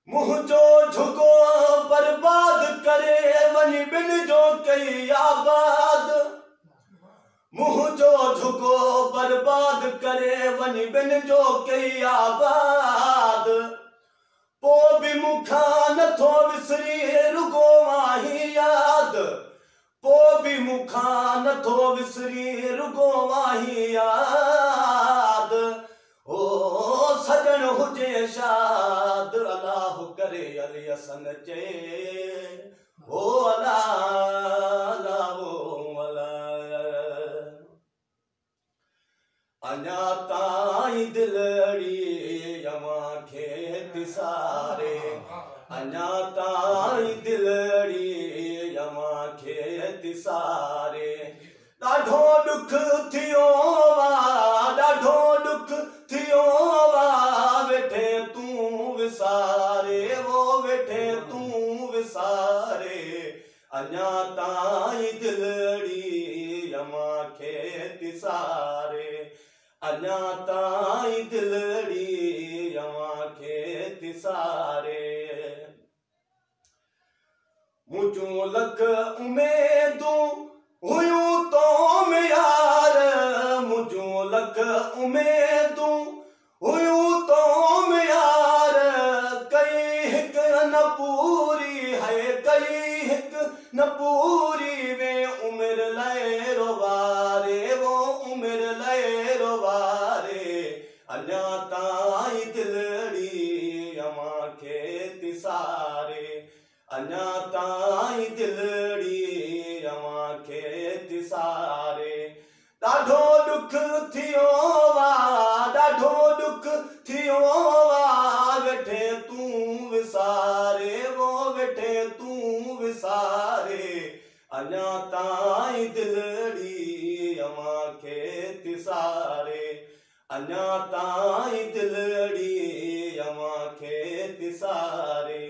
मुझो झुको बर्बाद करे वनी बिन जो कई आबाद। मुझो झुको बर्बाद करे वनी बिन जो कई आबाद। पो भी मुखा नथो विसरी रुगो वाही याद। पो भी मुखा नथो विसरी रुगो वाही याद। ओ सजन हुजे शाद अलाह करे अली हसन चे। ओ अलाह अलाह ओ अलाह। अञा ताईं दिलड़ी यमां खे तिसारे। अञा ताईं दिलड़ी यमां खे तिसारे। ॾाढो ॾुख थियो वा ॾाढो ॾुख थियो वा वेठे तूं विसारे वो वेठे तूं विसारे। अञा ताईं दिलड़ी यमां खे तिसारे। अञा ताईं दिलड़ी यमां खे तिसारे। मुंहिंजूं लख उमेदूं हुयूं तो में यार। मुंहिंजूं लख उमेदूं हुयूं तो में यार। कई हिकु न पूरी है कई हिकु न पूरी वे उमिर लाइ रोवारे वो उमिर लाइ रोवारे। अञा ताईं दिलड़ी यमां खे तिसारे। अञा ताईं दिलड़ी यमां खे तिसारे। ॾाढो ॾुख थियो वा ॾाढो ॾुख थियो वा वेठे तूं विसारे वो वेठे तूं विसारे। अञा ताईं दिलड़ी यमां खे तिसारे। अञा ताईं दिलड़ी यमां खे तिसारे।